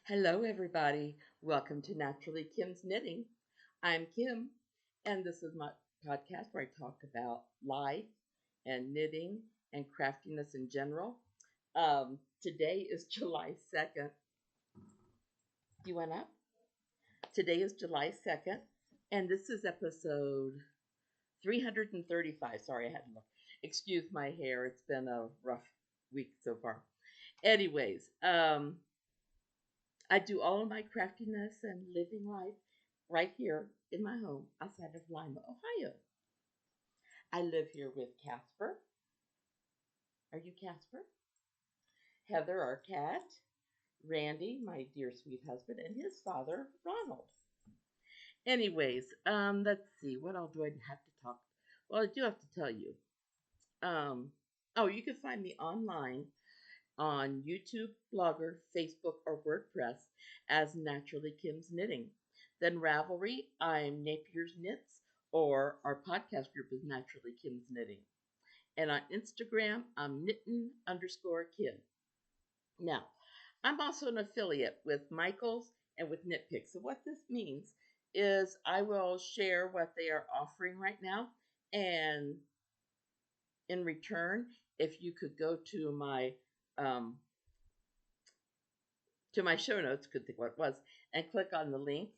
Hello, everybody. Welcome to Naturally Kim's Knitting. I'm Kim, and this is my podcast where I talk about life and knitting and craftiness in general. Today is July 2nd. You went up? Today is July 2nd, and this is episode 335. Sorry, I had to look. Excuse my hair. It's been a rough week so far. Anyways, I do all of my craftiness and living life right here in my home outside of Lima, Ohio. I live here with Casper. Are you Casper? Heather, our cat. Randy, my dear sweet husband, and his father, Ronald. Anyways, let's see. What all do I have to talk? Well, I do have to tell you. Um, you can find me online on YouTube, Blogger, Facebook, or WordPress as Naturally Kim's Knitting. Then Ravelry, I'm Napier's Knits, or our podcast group is Naturally Kim's Knitting. And on Instagram, I'm knittin_Kim. Now, I'm also an affiliate with Michaels and with KnitPick. So what this means is I will share what they are offering right now, and in return, if you could go um, to my show notes, couldn't think what it was, and click on the link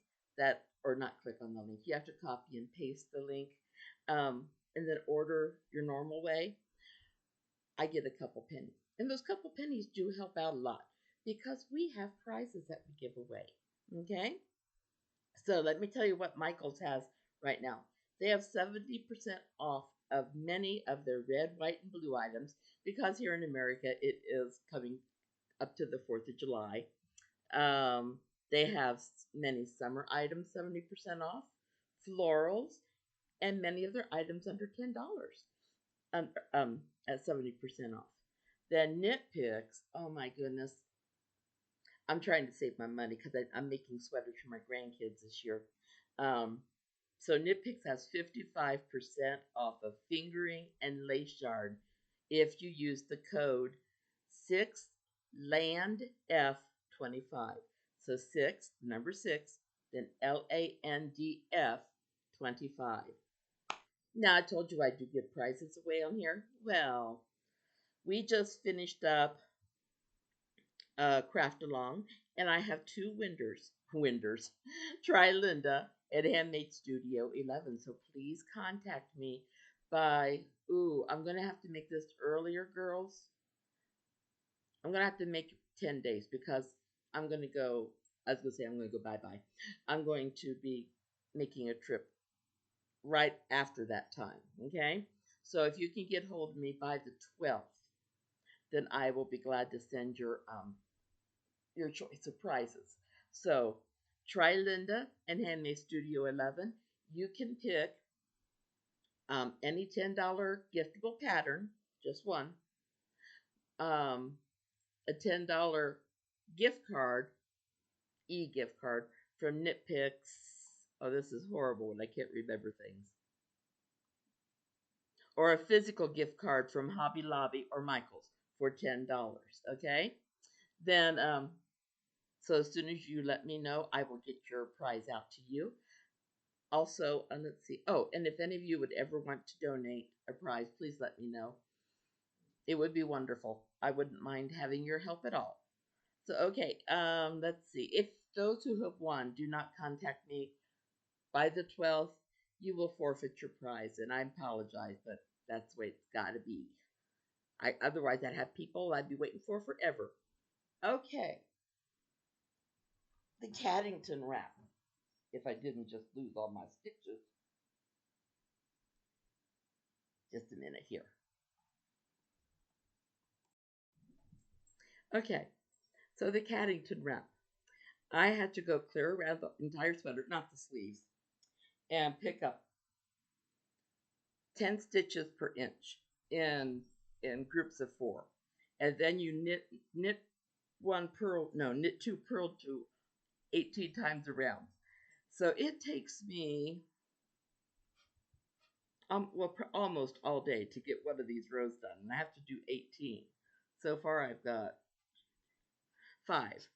or not click on the link. You have to copy and paste the link, and then order your normal way. I get a couple pennies, and those couple pennies do help out a lot because we have prizes that we give away. Okay, so let me tell you what Michaels has right now. They have 70% off of many of their red, white, and blue items because here in America it is coming up to the 4th of July. They have many summer items 70% off, florals, and many of their items under $10 at 70% off. Then KnitPicks, oh my goodness, I'm trying to save my money because I'm making sweaters for my grandkids this year. Um, so KnitPicks has 55% off of fingering and lace yarn if you use the code 6LANDF25. So 6, number 6, then LANDF 25. Now, I told you I do give prizes away on here. Well, we just finished up Craft Along, and I have two winders. Try Linda at Handmade Studio 11. So please contact me by, I'm going to have to make this earlier, girls. I'm going to have to make 10 days because I'm going to go, I was going to say I'm going to go bye-bye. I'm going to be making a trip right after that time, okay? So if you can get hold of me by the 12th, then I will be glad to send your choice of prizes. So try Linda and Handmade Studio 11. You can pick any $10 giftable pattern, just one, um, a $10 gift card, e-gift card from KnitPicks. Oh, this is horrible when I can't remember things. Or a physical gift card from Hobby Lobby or Michaels for $10. Okay? Then, so as soon as you let me know, I will get your prize out to you. Also, let's see. Oh, and if any of you would ever want to donate a prize, please let me know. It would be wonderful. I wouldn't mind having your help at all. So, okay, let's see. If those who have won do not contact me by the 12th, you will forfeit your prize. And I apologize, but that's the way it's got to be. Otherwise, I'd have people I'd be waiting for forever. Okay. The Caddington wrap. If I didn't just lose all my stitches. Just a minute here. Okay. So the Caddington wrap. I had to go clear around the entire sweater, not the sleeves, and pick up 10 stitches per inch in groups of 4. And then you knit two purl to 18 times around. So it takes me almost all day to get one of these rows done, and I have to do 18. So far I've got 5.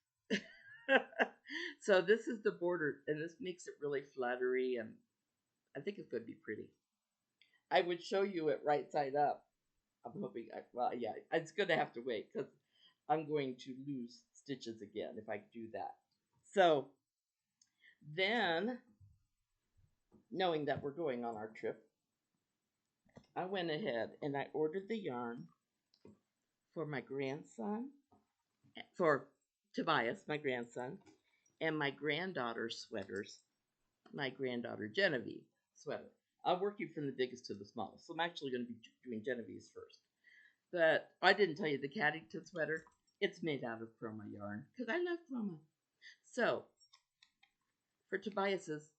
So this is the border, and this makes it really fluttery, and I think it's going to be pretty. I would show you it right side up. I'm hoping, well, yeah, it's going to have to wait because I'm going to lose stitches again if I do that. So then, knowing that we're going on our trip, I went ahead and I ordered the yarn for my grandson, for Tobias, my grandson, and my granddaughter's sweaters, my granddaughter Genevieve sweater. I'm working from the biggest to the smallest, so I'm actually going to be doing Genevieve's first. But I didn't tell you the Caddington sweater. It's made out of chroma yarn because I love chroma. So for Tobias's,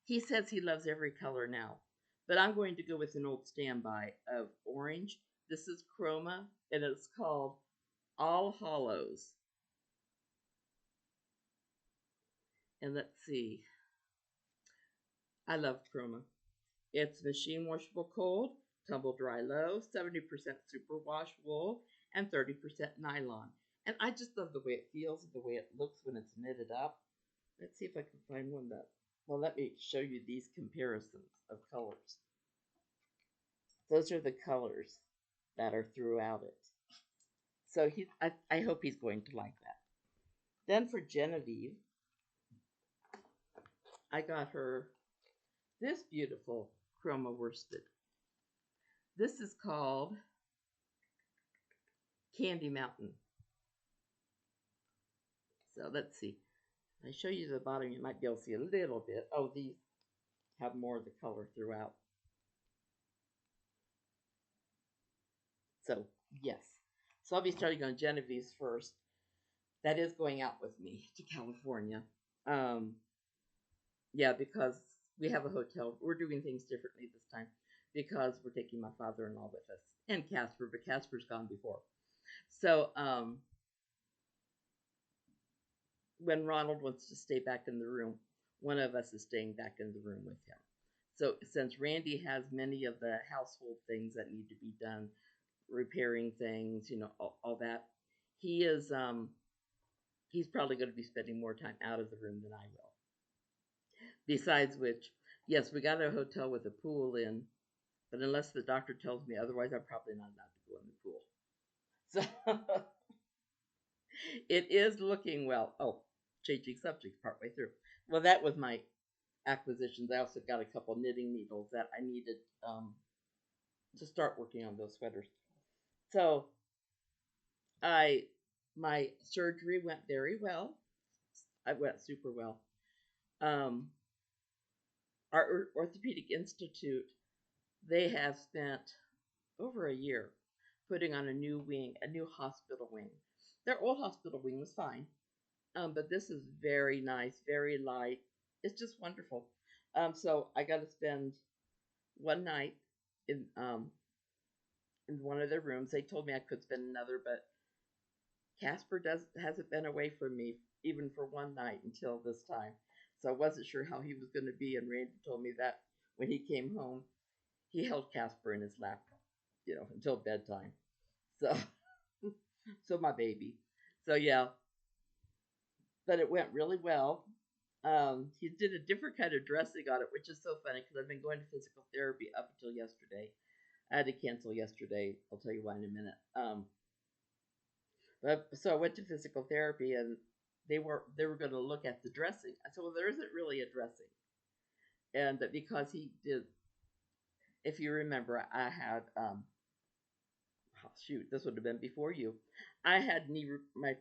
he says he loves every color now, but I'm going to go with an old standby of orange. This is chroma, and it's called All Hollows. And let's see. I love chroma. It's machine washable cold, tumble dry low, 70% superwash wool, and 30% nylon. And I just love the way it feels and the way it looks when it's knitted up. Let's see if I can find one that, well, let me show you these comparisons of colors. Those are the colors that are throughout it. So I hope he's going to like that. Then for Genevieve, I got her this beautiful chroma worsted. This is called Candy Mountain. So let's see. If I show you the bottom, you might be able to see a little bit. Oh, these have more of the color throughout. So, yes. So I'll be starting on Genevieve's first. That is going out with me to California. Yeah, because we have a hotel. We're doing things differently this time because we're taking my father-in-law with us and Casper, but Casper's gone before. So, when Ronald wants to stay back in the room, one of us is staying back in the room with him. So since Randy has many of the household things that need to be done, repairing things, all that, he's probably going to be spending more time out of the room than I will. Besides which, yes, we got a hotel with a pool in, but unless the doctor tells me otherwise, I'm probably not allowed to go in the pool. So it is looking well. Oh, changing subjects partway through. Well, that was my acquisitions. I also got a couple knitting needles that I needed to start working on those sweaters. So my surgery went very well. I went super well. Our Orthopedic Institute, they have spent over a year putting on a new wing, a new hospital wing. Their old hospital wing was fine, but this is very nice, very light. It's just wonderful. So I got to spend one night in one of their rooms. They told me I could spend another, but Casper hasn't been away from me even for one night until this time. So I wasn't sure how he was going to be, and Randy told me that when he came home, he held Casper in his lap, until bedtime. So, so my baby. So yeah, but it went really well. He did a different kind of dressing on it, which is so funny because I've been going to physical therapy up until yesterday. I had to cancel yesterday. I'll tell you why in a minute. But so I went to physical therapy, and they were going to look at the dressing. I said, well, there isn't really a dressing, and because he did, if you remember, I had oh, shoot, this would have been before you. I had my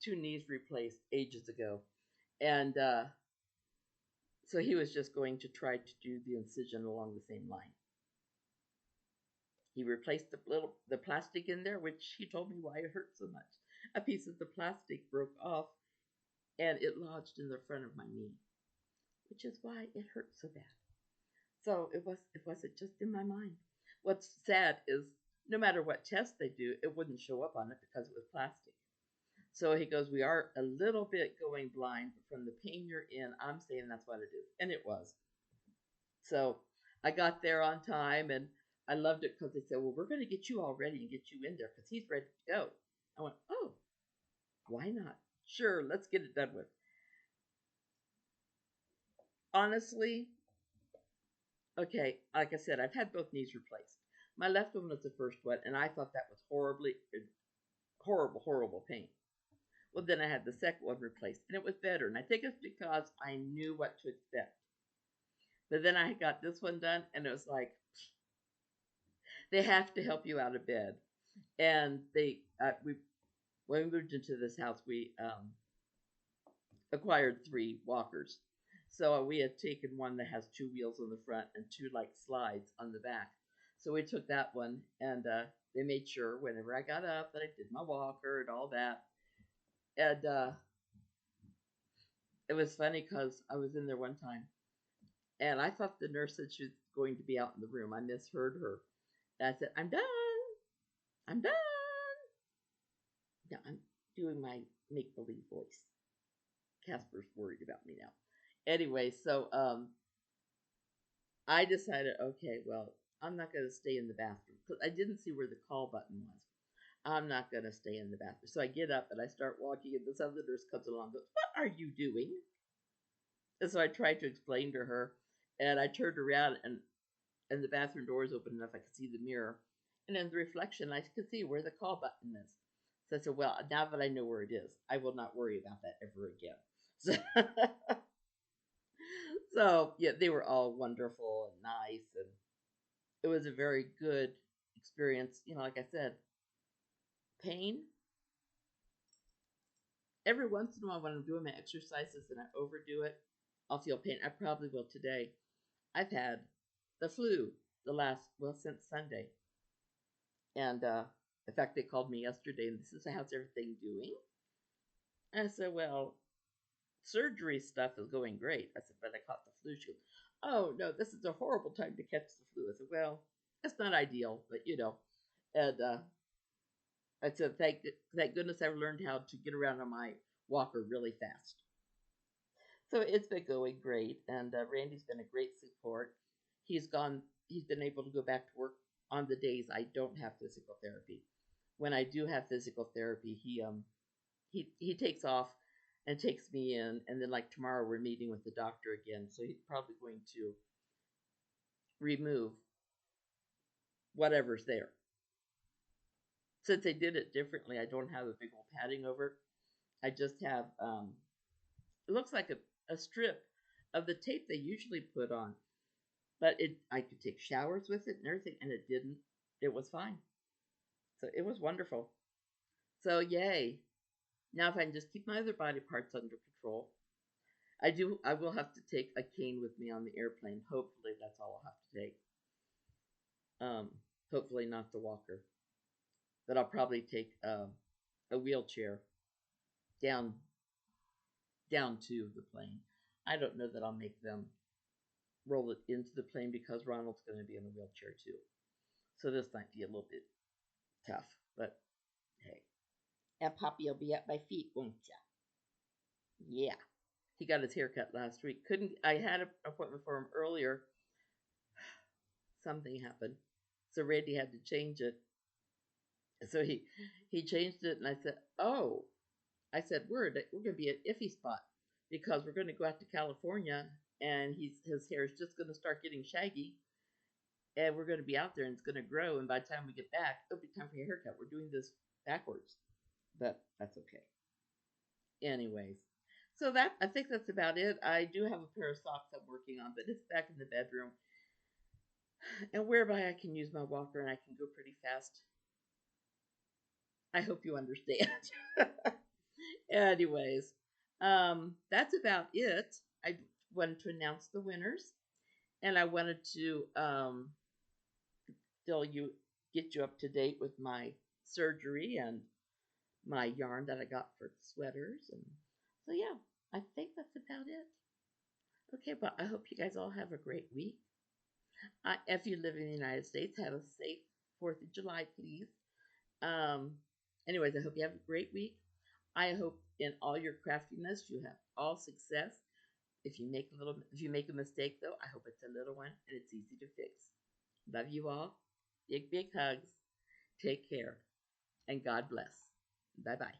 two knees replaced ages ago, and so he was just going to try to do the incision along the same line. He replaced the plastic in there, which he told me why it hurt so much. A piece of the plastic broke off, and it lodged in the front of my knee, which is why it hurt so bad. So it wasn't just in my mind. What's sad is no matter what test they do, it wouldn't show up on it because it was plastic. So he goes, we are a little bit going blind, but from the pain you're in, I'm saying that's what it is. And it was. So I got there on time, and I loved it because they said, well, we're going to get you all ready and get you in there because he's ready to go. I went, oh, why not Sure, let's get it done with. Honestly, okay, like I said, I've had both knees replaced. My left one was the first one, and I thought that was horrible pain. Well, then I had the second one replaced, and it was better. And I think it's because I knew what to expect. But then I got this one done, and it was like they have to help you out of bed. And we when we moved into this house, we acquired 3 walkers. So we had taken one that has 2 wheels on the front and 2 like slides on the back. So we took that one, and they made sure whenever I got up that I did my walker and all that. And it was funny because I was in there one time, and I thought the nurse said she was going to be out in the room. I misheard her. And I said, "I'm done. I'm done." Now I'm doing my make believe voice. Casper's worried about me now. Anyway, so I decided, okay, well, I'm not going to stay in the bathroom because I didn't see where the call button was. I'm not going to stay in the bathroom. So I get up and I start walking, and this other nurse comes along and goes, "What are you doing?" And so I tried to explain to her, and I turned around, and the bathroom door is open enough I could see the mirror. And in the reflection, I could see where the call button is. So I said, "Well, now that I know where it is, I will not worry about that ever again." So, so yeah, they were all wonderful and nice, and it was a very good experience. Like I said, pain. Every once in a while, when I'm doing my exercises and I overdo it, I'll feel pain. I probably will today. I've had the flu since Sunday. And in fact, they called me yesterday and this is how's everything doing? And I said, well, surgery stuff is going great. I said, but I caught the flu. She goes, "Oh, no, this is a horrible time to catch the flu." I said, well, it's not ideal, but. And I said, thank goodness I've learned how to get around on my walker really fast. So it's been going great, and Randy's been a great support. He's been able to go back to work on the days I don't have physical therapy. When I do have physical therapy, he takes off and takes me in, and then like tomorrow we're meeting with the doctor again, so he's probably going to remove whatever's there. Since they did it differently, I don't have a big old padding over it. I just have it looks like a strip of the tape they usually put on, but I could take showers with it and everything, and it didn't. It was fine. So it was wonderful. So yay. Now if I can just keep my other body parts under control. I will have to take a cane with me on the airplane. Hopefully that's all I'll have to take. Hopefully not the walker. But I'll probably take a wheelchair down to the plane. I don't know that I'll make them roll it into the plane because Ronald's going to be in a wheelchair too. So this might be a little bit tough, but hey. And Poppy will be at my feet, won't ya? Yeah. He got his hair cut last week. I had an appointment for him earlier. Something happened. So Randy had to change it. So he changed it, and I said, "Oh." I said, we're going to be an iffy spot because we're going to go out to California, and his hair is just going to start getting shaggy, and we're going to be out there, and it's going to grow, and by the time we get back, it'll be time for your haircut. We're doing this backwards, but that's okay. Anyways, so I think that's about it. I do have a pair of socks I'm working on, but it's back in the bedroom, and whereby I can use my walker and I can go pretty fast. I hope you understand. Anyways, that's about it. I wanted to announce the winners, and I wanted to get you up to date with my surgery and my yarn that I got for sweaters, and so yeah, I think that's about it. Okay, but I hope you guys all have a great week. If you live in the United States, have a safe 4th of July, please. Um, anyways, I hope you have a great week. I hope in all your craftiness you have all success. If you make a mistake though, I hope it's a little one and it's easy to fix. Love you all. Big hugs. Take care. And God bless. Bye bye.